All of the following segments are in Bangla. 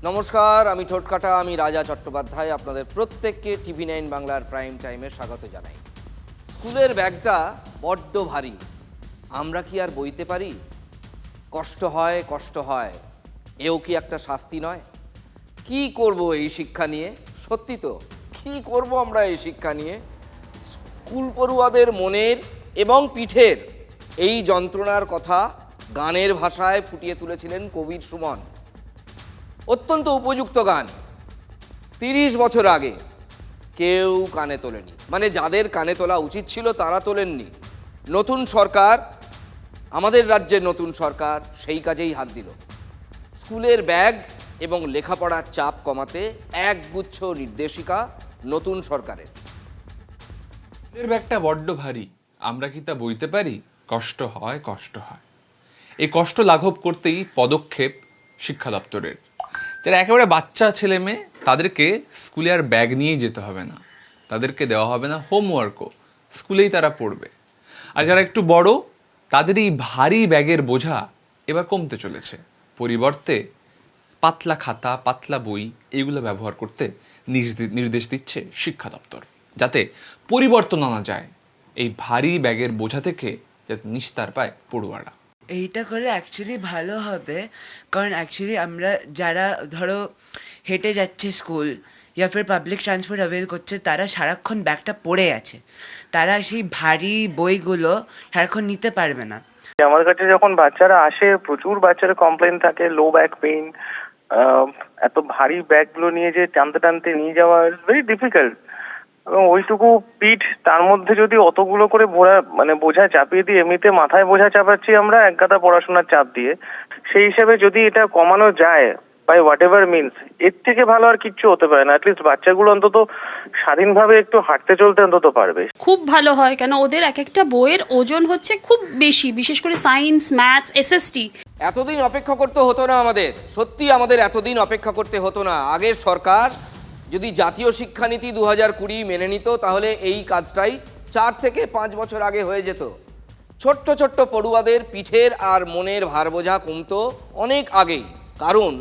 নমস্কার, আমি ঠোঁটকাটা, আমি রাজা চট্টোপাধ্যায়। আপনাদের প্রত্যেককে TV9 বাংলার প্রাইম টাইমে স্বাগত জানাই। স্কুলের ব্যাগটা বড্ড ভারী, আমরা কি আর বইতে পারি? কষ্ট হয়, কষ্ট হয়, এও কি একটা শাস্তি নয়? কি করব এই শিক্ষা নিয়ে? সত্যি তো, কি করব আমরা এই শিক্ষা নিয়ে? স্কুল পড়ুয়াদের মনের এবং পিঠের এই যন্ত্রণার কথা গানের ভাষায় ফুটিয়ে তুলেছিলেন কবির সুমন। অত্যন্ত উপযুক্ত গান। 30 বছর আগে কেউ কানে তোলেনি, মানে যাদের কানে তোলা উচিত ছিল তারা তোলেননি। নতুন সরকার, আমাদের রাজ্যের নতুন সরকার সেই কাজেই হাত দিল। স্কুলের ব্যাগ এবং লেখাপড়ার চাপ কমাতে একগুচ্ছ নির্দেশিকা নতুন সরকারের। স্কুলের ব্যাগটা বড্ড ভারী, আমরা কি তা বইতে পারি? কষ্ট হয়, কষ্ট হয়। এই কষ্ট লাঘব করতেই পদক্ষেপ শিক্ষা দপ্তরের। যারা একেবারে বাচ্চা ছেলে মেয়ে, তাদেরকে স্কুলে আর ব্যাগ নিয়েই যেতে হবে না, তাদেরকে দেওয়া হবে না হোমওয়ার্কও, স্কুলেই তারা পড়বে। আর যারা একটু বড়, তাদের এই ভারী ব্যাগের বোঝা এবার কমতে চলেছে। পরিবর্তে পাতলা খাতা, পাতলা বই এইগুলো ব্যবহার করতে নির্দেশ দিচ্ছে শিক্ষা দপ্তর, যাতে পরিবর্তন আনা যায় এই ভারী ব্যাগের বোঝা থেকে, যাতে নিস্তার পায় পড়ুয়ারা। এইটা করে অ্যাকচুয়ালি ভালো হবে, কারণ অ্যাকচুয়ালি আমরা যারা ধরো হেঁটে যাচ্ছে স্কুল ইয়া ফির পাবলিক ট্রান্সপোর্ট অ্যাভেল করছে, তারা সারাক্ষণ ব্যাগটা পড়ে আছে, তারা সেই ভারী বইগুলো সারাক্ষণ নিতে পারবে না। আমার কাছে যখন বাচ্চারা আসে, প্রচুর বাচ্চারা কমপ্লেন থাকে, লো ব্যাক পেইন, এত ভারী ব্যাগগুলো নিয়ে যে টানতে টানতে নিয়ে যাওয়া ইজ ভেরি ডিফিকাল্ট। এবং ওইটুকু পিঠ, তার মধ্যে যদি অতগুলো করে বোঝা চাপিয়ে দিয়ে, এমনিতে মাথায় বোঝা চাপাচ্ছি আমরা এক গাদা পড়াশোনার চাপ দিয়ে, সেই হিসেবে যদি এটা কমানো যায় বাই হোয়াট এভার মিনস, এর থেকে ভালো আর কিচ্ছু হতে পারে না। অ্যাটলিস্ট বাচ্চাগুলো অন্তত স্বাধীনভাবে একটু হাঁটতে চলতে অন্তত পারবে। খুব ভালো হয়, কেন ওদের এক একটা বইয়ের ওজন হচ্ছে খুব বেশি, বিশেষ করে সায়েন্স, ম্যাথস, SST। এতদিন অপেক্ষা করতে হতো না আমাদের, সত্যি আমাদের এতদিন অপেক্ষা করতে হতো না। আগের সরকার যদি জাতীয় শিক্ষানীতি 2020 মেনে নিত, তাহলে এই কাজটাই 4 থেকে 5 বছর আগে হয়ে যেত। ছোট্ট ছোট্ট পড়ুয়াদের পিঠের আর মনের ভার বোঝা কমতো অনেক আগেই, কারণ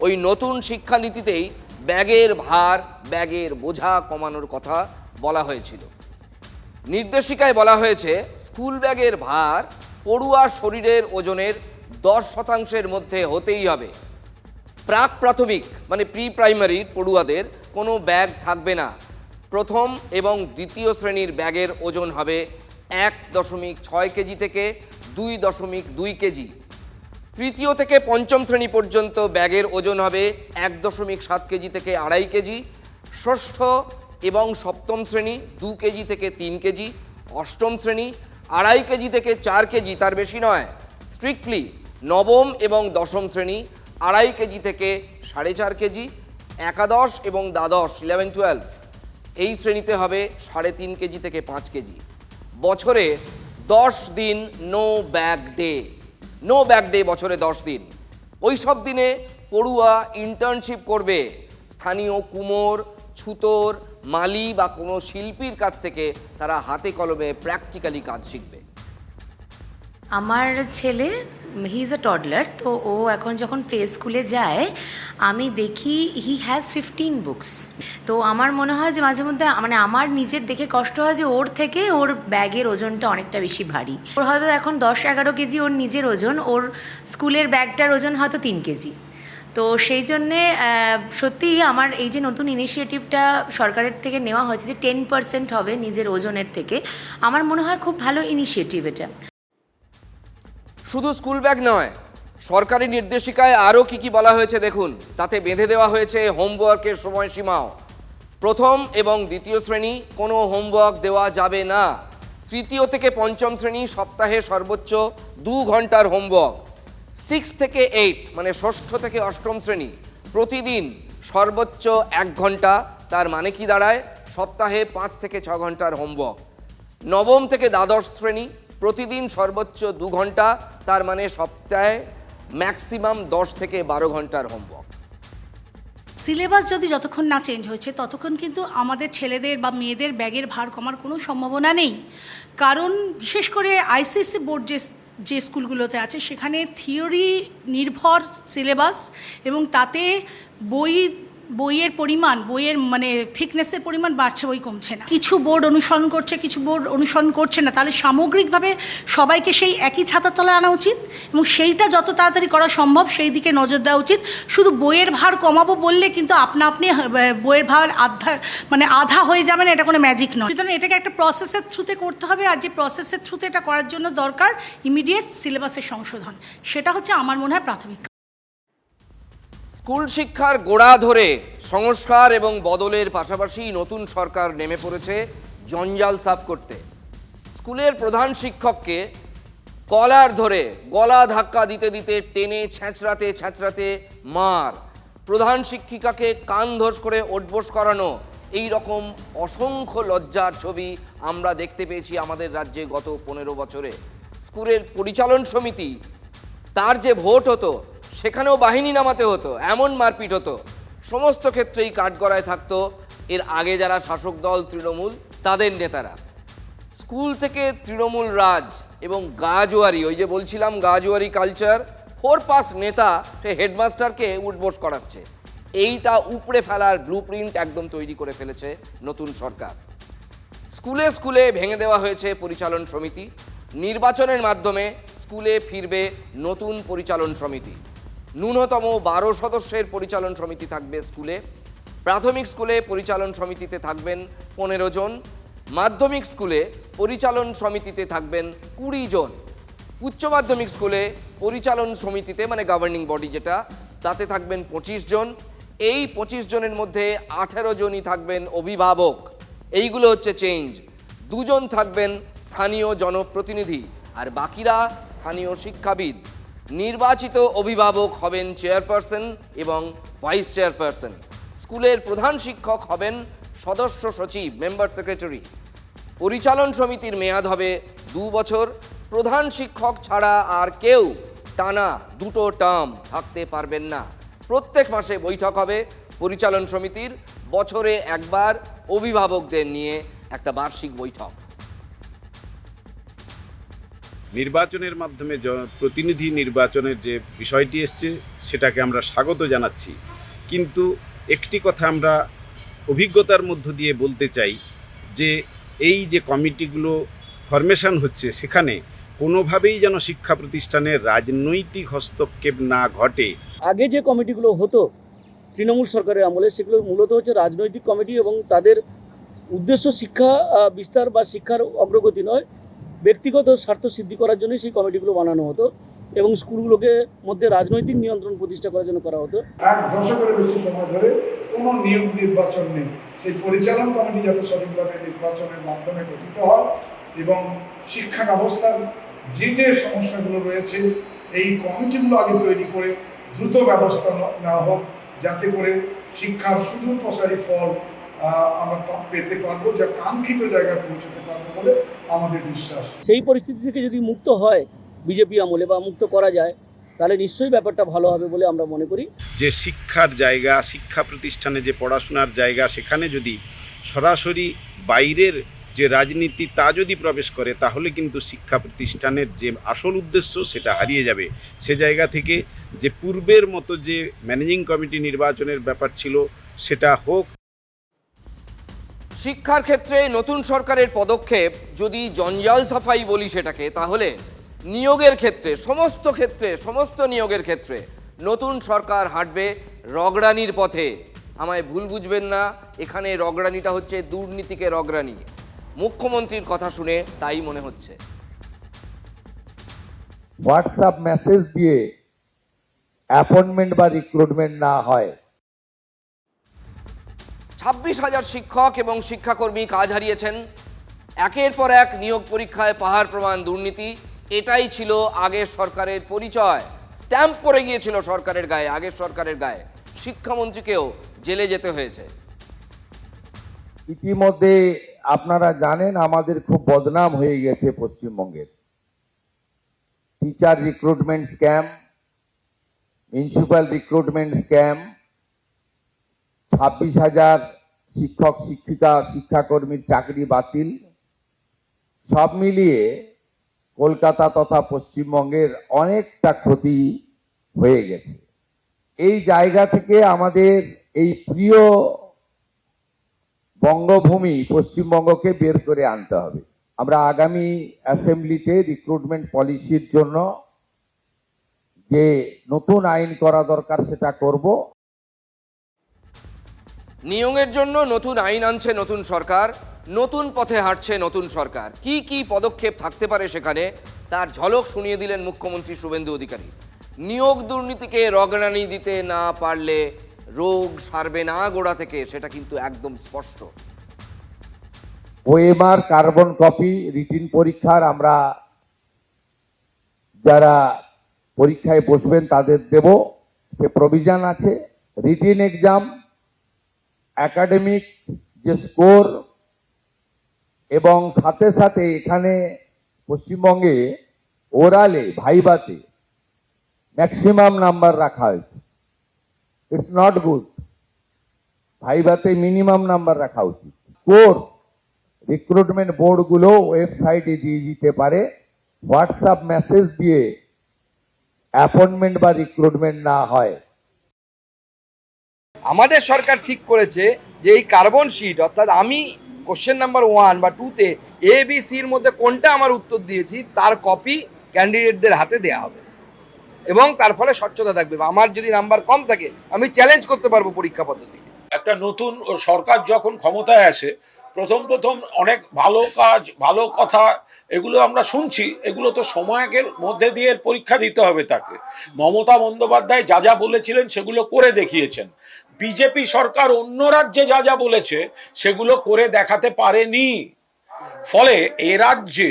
ওই নতুন শিক্ষানীতিতেই ব্যাগের ভার, ব্যাগের বোঝা কমানোর কথা বলা হয়েছিল। নির্দেশিকায় বলা হয়েছে স্কুল ব্যাগের ভার পড়ুয়া শরীরের ওজনের 10% মধ্যে হতেই হবে। প্রাক প্রাথমিক মানে প্রি প্রাইমারির পড়ুয়াদের কোনো ব্যাগ থাকবে না। প্রথম এবং দ্বিতীয় শ্রেণীর ব্যাগের ওজন হবে 1.6 কেজি থেকে 2.2 কেজি। তৃতীয় থেকে পঞ্চম শ্রেণী পর্যন্ত ব্যাগের ওজন হবে 1.7 কেজি থেকে 2.5 কেজি। ষষ্ঠ এবং সপ্তম শ্রেণী 2 কেজি থেকে 3 কেজি। অষ্টম শ্রেণী 2.5 কেজি থেকে 4 কেজি, তার বেশি নয়। স্ট্রিক্টলি নবম এবং দশম শ্রেণী 2.5 কেজি থেকে 4.5 কেজি। একাদশ এবং দ্বাদশ 11-12 এই শ্রেণীতে হবে 3.5 কেজি থেকে 5 কেজি। বছরে 10 দিন no bag day, no bag day বছরে 10 দিন। ওই সব দিনে পড়ুয়া ইন্টার্নশিপ করবে। স্থানীয় কুমোর, ছুতোর, মালি বা কোনো শিল্পীর কাছ থেকে তারা হাতে কলমে প্র্যাকটিক্যালি কাজ শিখবে। আমার ছেলে, হি ইজ আ টডলার, তো ও এখন যখন প্লে স্কুলে যায়, আমি দেখি হি হ্যাজ 15 বুকস। তো আমার মনে হয় যে মাঝে মধ্যে আমার নিজের দেখে কষ্ট হয় যে ওর থেকে ওর ব্যাগের ওজনটা অনেকটা বেশি ভারী। ওর হয়তো এখন 10-11 কেজি ওর নিজের ওজন, ওর স্কুলের ব্যাগটার ওজন হয়তো 3 কেজি। তো সেই জন্যে সত্যিই আমার এই যে নতুন ইনিশিয়েটিভটা সরকারের থেকে নেওয়া হয়েছে যে 10% হবে নিজের ওজনের থেকে, আমার মনে হয় খুব ভালো ইনিশিয়েটিভ এটা। শুধু স্কুল ব্যাগ নয়, সরকারি নির্দেশিকায় আরও কি বলা হয়েছে দেখুন। তাতে বেঁধে দেওয়া হয়েছে হোমওয়ার্কের সময়সীমাও। প্রথম এবং দ্বিতীয় শ্রেণী কোনো হোমওয়ার্ক দেওয়া যাবে না। তৃতীয় থেকে পঞ্চম শ্রেণী সপ্তাহে সর্বোচ্চ 2 ঘন্টার হোমওয়ার্ক। 6 থেকে 8 মানে ষষ্ঠ থেকে অষ্টম শ্রেণী প্রতিদিন সর্বোচ্চ 1 ঘন্টা। তার মানে কি দাঁড়ায়? সপ্তাহে 5 থেকে 6 ঘন্টার হোমওয়ার্ক। নবম থেকে দ্বাদশ শ্রেণী প্রতিদিন সর্বোচ্চ 2 ঘন্টা, তার মানে সপ্তাহে ম্যাক্সিমাম 10 থেকে 12 ঘন্টার হোমওয়ার্ক। সিলেবাস যদি যতক্ষণ না চেঞ্জ হয়েছে ততক্ষণ কিন্তু আমাদের ছেলেদের বা মেয়েদের ব্যাগের ভার কমার কোনো সম্ভাবনা নেই। কারণ বিশেষ করে ICSE বোর্ড যে যে স্কুলগুলোতে আছে সেখানে থিওরি নির্ভর সিলেবাস এবং তাতে বইয়ের পরিমাণ, বইয়ের মানে থিকনেসের পরিমাণ বাড়ছে, বই কমছে না। কিছু বোর্ড অনুসরণ করছে, কিছু বোর্ড অনুসরণ করছে না। তাহলে সামগ্রিকভাবে সবাইকে সেই একই ছাতার তলায় আনা উচিত এবং সেইটা যত তাড়াতাড়ি করা সম্ভব সেই দিকে নজর দেওয়া উচিত। শুধু বইয়ের ভার কমাবো বললে কিন্তু আপনা আপনি বইয়ের ভার আধা হয়ে যাবে না, এটা কোনো ম্যাজিক নয়। সুতরাং এটাকে একটা প্রসেসের থ্রুতে করতে হবে, আর যে প্রসেসের থ্রুতে এটা করার জন্য দরকার ইমিডিয়েট সিলেবাসের সংশোধন। সেটা হচ্ছে আমার মনে হয় প্রাথমিক। স্কুল শিক্ষার গোড়া ধরে সংস্কার এবং বদলের পাশাপাশি নতুন সরকার নেমে পড়েছে জঞ্জাল সাফ করতে। স্কুলের প্রধান শিক্ষককে কলার ধরে গলা ধাক্কা দিতে দিতে টেনে ছ্যাঁচড়াতে মার, প্রধান শিক্ষিকাকে কান ধস করে ওঠবোস করানো, এই রকম অসংখ্য লজ্জার ছবি আমরা দেখতে পেয়েছি আমাদের রাজ্যে গত 15 বছরে। স্কুলের পরিচালন সমিতি তার যে ভোট হতো সেখানেও বাহিনী নামাতে হতো, এমন মারপিট হতো। সমস্ত ক্ষেত্রেই কাঠগড়ায় থাকতো এর আগে যারা শাসক দল তৃণমূল তাদের নেতারা। স্কুল থেকে তৃণমূল রাজ এবং গাজোয়ারি, ওই যে বলছিলাম গাজোয়ারি কালচার, 4 পাস নেতা সে হেডমাস্টারকে উঠবোস করাচ্ছে। এইটা উপড়ে ফেলার ব্লুপ্রিন্ট একদম তৈরি করে ফেলেছে নতুন সরকার। স্কুলে স্কুলে ভেঙে দেওয়া হয়েছে পরিচালন সমিতি। নির্বাচনের মাধ্যমে স্কুলে ফিরবে নতুন পরিচালন সমিতি। ন্যূনতম 12 সদস্যের পরিচালন সমিতি থাকবে স্কুলে। প্রাথমিক স্কুলে পরিচালন সমিতিতে থাকবেন 15 জন, মাধ্যমিক স্কুলে পরিচালন সমিতিতে থাকবেন 20 জন, উচ্চ মাধ্যমিক স্কুলে পরিচালন সমিতিতে মানে গভর্নিং বডি যেটা, তাতে থাকবেন 25 জন। এই 25 জনের মধ্যে 18 জনই থাকবেন অভিভাবক। এইগুলো হচ্ছে চেঞ্জ। 2 জন থাকবেন স্থানীয় জনপ্রতিনিধি আর বাকিরা স্থানীয় শিক্ষাবিদ। নির্বাচিত অভিভাবক হবেন চেয়ারপারসন এবং ভাইস চেয়ারপারসন। স্কুলের প্রধান শিক্ষক হবেন সদস্য সচিব, মেম্বার সেক্রেটারি। পরিচালন সমিতির মেয়াদ হবে 2 বছর। প্রধান শিক্ষক ছাড়া আর কেউ টানা 2 টার্ম থাকতে পারবেন না। প্রত্যেক মাসে বৈঠক হবে পরিচালন সমিতির, বছরে একবার অভিভাবকদের নিয়ে একটা বার্ষিক বৈঠক। নির্বাচনের মাধ্যমে প্রতিনিধি নির্বাচনের যে বিষয়টি এসছে সেটাকে আমরা স্বাগত জানাচ্ছি, কিন্তু একটি কথা আমরা অভিজ্ঞতার মধ্য দিয়ে বলতে চাই যে এই যে কমিটিগুলো ফরমেশন হচ্ছে সেখানে কোনোভাবেই যেন শিক্ষা প্রতিষ্ঠানের রাজনৈতিক হস্তক্ষেপ না ঘটে। আগে যে কমিটিগুলো হতো তৃণমূল সরকারের আমলে, সেগুলো মূলত হচ্ছে রাজনৈতিক কমিটি এবং তাদের উদ্দেশ্য শিক্ষা বিস্তার বা শিক্ষার অগ্রগতি নয়, ব্যক্তিগত স্বার্থ সিদ্ধি করার জন্যই সেই কমিটিগুলো বানানো হতো এবং স্কুলগুলোকে মধ্যে রাজনৈতিক নিয়ন্ত্রণ প্রতিষ্ঠা করার জন্য করা হতো। 1 দশকের বেশি সময় ধরে কোনো নিয়োগ নির্বাচন নেই। সেই পরিচালন কমিটি যাতে সঠিকভাবে নির্বাচনের মাধ্যমে গঠিত হয় এবং শিক্ষা ব্যবস্থার যে সমস্যাগুলো রয়েছে এই কমিটিগুলো আগে তৈরি করে দ্রুত ব্যবস্থা নেওয়া হোক, যাতে করে শিক্ষার সুদূর প্রসারী ফল আমরা পেতে পারবো, যা কাঙ্ক্ষিত জায়গায় পৌঁছতে পারবো বলে আমাদের বিশ্বাস। সেই পরিস্থিতি থেকে যদি মুক্ত হয় বিজেপি আমলে বা মুক্ত করা যায় তাহলে নিশ্চয়ই ব্যাপারটা ভালো হবে বলে আমরা মনে করি। যে শিক্ষার জায়গা, শিক্ষা প্রতিষ্ঠানে যে পড়াশোনার জায়গা, সেখানে যদি সরাসরি বাইরের যে রাজনীতি তা যদি প্রবেশ করে তাহলে কিন্তু শিক্ষা প্রতিষ্ঠানের যে আসল উদ্দেশ্য সেটা হারিয়ে যাবে। সে জায়গা থেকে যে পূর্বের মতো যে ম্যানেজিং কমিটি নির্বাচনের ব্যাপার ছিল সেটা হোক। শিক্ষার ক্ষেত্রে নতুন সরকারের পদক্ষেপ যদি জঞ্জাল সাফাই বলি সেটাকে, তাহলে নিয়োগের ক্ষেত্রে সমস্ত নিয়োগের ক্ষেত্রে নতুন সরকার হাঁটবে রগড়ানির পথে। আমায় ভুল বুঝবেন না, এখানে রগড়ানিটা হচ্ছে দুর্নীতিকে রগড়ানি। মুখ্যমন্ত্রীর কথা শুনে তাই মনে হচ্ছে। হোয়াটসঅ্যাপ মেসেজ দিয়ে অ্যাপয়েন্টমেন্ট বা রিক্রুটমেন্ট না হয়। 26,000 শিক্ষক এবং শিক্ষাকর্মী কাজ হারিয়েছেন। একের পর এক নিয়োগ পরীক্ষায় পাহাড় প্রমাণ দুর্নীতি। এটাই ছিল আগের সরকারের পরিচয়। স্ট্যাম্প পড়ে গিয়েছিল সরকারের গায়ে, আগের সরকারের গায়ে। শিক্ষামন্ত্রীকেও জেলে যেতে হয়েছে। ইতিমধ্যে আপনারা জানেন আমাদের খুব বদনাম হয়ে গেছে পশ্চিমবঙ্গের। Teacher recruitment scam, municipal recruitment scam, 26,000 শিক্ষক শিক্ষিকা শিক্ষাকর্মীর চাকরি বাতিল, সব মিলিয়ে কলকাতা তথা পশ্চিমবঙ্গের অনেকটা ক্ষতি হয়ে গেছে। এই জায়গা থেকে আমাদের এই প্রিয় বঙ্গভূমি পশ্চিমবঙ্গকে বের করে আনতে হবে। আমরা আগামী অ্যাসেম্বলিতে রিক্রুটমেন্ট পলিসির জন্য যে নতুন আইন করা দরকার সেটা করব। নিয়োগের জন্য নতুন আইন আনছে নতুন সরকার, নতুন পথে হাঁটছে নতুন সরকার। কি কি পদক্ষেপ থাকতে পারে সেখানে তার ঝলক শুনিয়ে দিলেন মুখ্যমন্ত্রী শুভেন্দু অধিকারী। নিয়োগ দুর্নীতিকে রগড়ানি দিতে না পারলে রোগ সারবে না গোড়া থেকে, সেটা কিন্তু একদম স্পষ্ট। ওএমআর, কার্বন কপি, রিটিন পরীক্ষার আমরা যারা পরীক্ষায় বসবেন তাদের দেব, সে প্রভিশন আছে। রিটিন এক্সাম, একাডেমিক যে স্কোর এবং সাথে সাথে এখানে পশ্চিমবঙ্গে ওরালে ভাইভাতে ম্যাক্সিমাম নাম্বার রাখা হয়েছে। It's not good. ভাইভাতে মিনিমাম নাম্বার রাখা উচিত। স্কোর রিক্রুটমেন্ট বোর্ডগুলো ওয়েবসাইটে দিয়ে দিতে পারে, হোয়াটসঅ্যাপ মেসেজ দিয়ে অ্যাপয়েন্টমেন্ট বা রিক্রুটমেন্ট না হয়। আমাদের সরকার ঠিক করেছে যে এই কার্বন শিট, অর্থাৎ আমি কোশ্চেন নাম্বার 1 বা 2-তে ABC-র মধ্যে কোনটা আমার উত্তর দিয়েছি তার কপি ক্যান্ডিডেটদের হাতে দেওয়া হবে এবং তার ফলে স্বচ্ছতা থাকবে। আমার যদি নাম্বার কম থাকে আমি চ্যালেঞ্জ করতে পারবো পরীক্ষা পদ্ধতিকে। একটা নতুন সরকার যখন ক্ষমতায় আসে, প্রথম অনেক ভালো কাজ, ভালো কথা এগুলো আমরা শুনছি, এগুলো তো সময়ের মধ্যে দিয়ে পরীক্ষা দিতে হবে তাকে। মমতা বন্দ্যোপাধ্যায় যা যা বলেছিলেন সেগুলো করে দেখিয়েছেন। বিজেপি সরকার অন্য রাজ্যে যা যা বলেছে সেগুলো করে দেখাতে পারেনি। ফলে এ রাজ্যে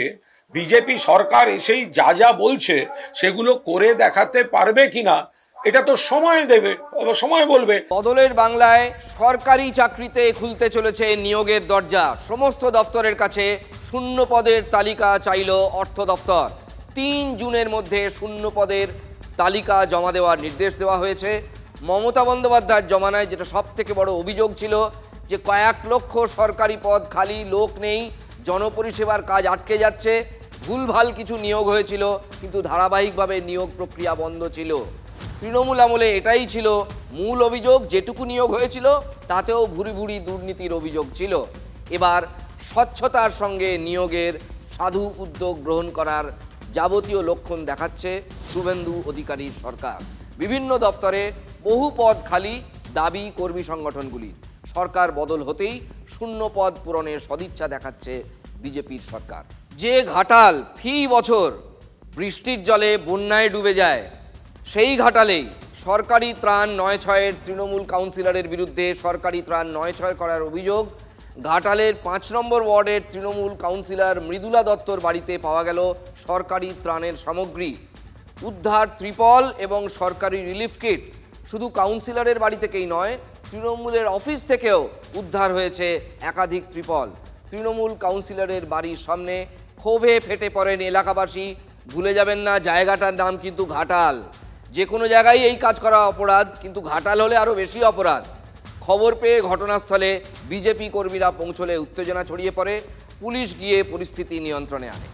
বিজেপি সরকার এসেই যা যা বলছে সেগুলো করে দেখাতে পারবে কিনা এটা তো সময় দেবে, সময় বলবে। বদলের বাংলায় সরকারি চাকরিতে খুলতে চলেছে নিয়োগের দরজা। সমস্ত দফতরের কাছে শূন্য পদের তালিকা চাইল অর্থ দফতর। 3 জুনের মধ্যে শূন্য পদের তালিকা জমা দেওয়ার নির্দেশ দেওয়া হয়েছে। মমতা বন্দ্যোপাধ্যায়ের জমানায় যেটা সব থেকে বড় অভিযোগ ছিল যে কয়েক লক্ষ সরকারি পদ খালি, লোক নেই, জনপরিষেবার কাজ আটকে যাচ্ছে, ভুলভাল কিছু নিয়োগ হয়েছিল, কিন্তু ধারাবাহিকভাবে নিয়োগ প্রক্রিয়া বন্ধ ছিল। তৃণমূল আমলে এটাই ছিল মূল অভিযোগ। যেটুকু নিয়োগ হয়েছিল তাতেও ভুরি ভুরি দুর্নীতির অভিযোগ ছিল। এবার স্বচ্ছতার সঙ্গে নিয়োগের সাধু উদ্যোগ গ্রহণ করার যাবতীয় লক্ষণ দেখাচ্ছে শুভেন্দু অধিকারীর সরকার। বিভিন্ন দফতরে বহু পদ খালি, দাবি কর্মী সংগঠনগুলির। সরকার বদল হতেই শূন্য পদ পূরণের সদিচ্ছা দেখাচ্ছে বিজেপির সরকার। যে ঘাটাল ফি বছর বৃষ্টির জলে বন্যায় ডুবে যায়, সেই ঘাটালেই সরকারি ত্রাণ ৯/৬-এর তৃণমূল কাউন্সিলরের বিরুদ্ধে সরকারি ত্রাণ ৯/৬ করার অভিযোগ। ঘাটালের ৫ নম্বর ওয়ার্ডের তৃণমূল কাউন্সিলর মৃদুলা দত্তর বাড়িতে পাওয়া গেল সরকারি ত্রাণের সামগ্রী। উদ্ধার ত্রিপল এবং সরকারি রিলিফ কিট। শুধু কাউন্সিলরের বাড়ি থেকেই নয়, তৃণমূলের অফিস থেকেও উদ্ধার হয়েছে একাধিক ত্রিপল। তৃণমূল কাউন্সিলরের বাড়ির সামনে ক্ষোভে ফেটে পড়েন এলাকাবাসী। ভুলে যাবেন না, জায়গাটার নাম কিন্তু ঘাটাল। যে কোনো জায়গায় এই কাজ করা অপরাধ, কিন্তু ঘাটাল হলে আরও বেশি অপরাধ। খবর পেয়ে ঘটনাস্থলে বিজেপি কর্মীরা পৌঁছলে উত্তেজনা ছড়িয়ে পড়ে। পুলিশ গিয়ে পরিস্থিতি নিয়ন্ত্রণে আনে।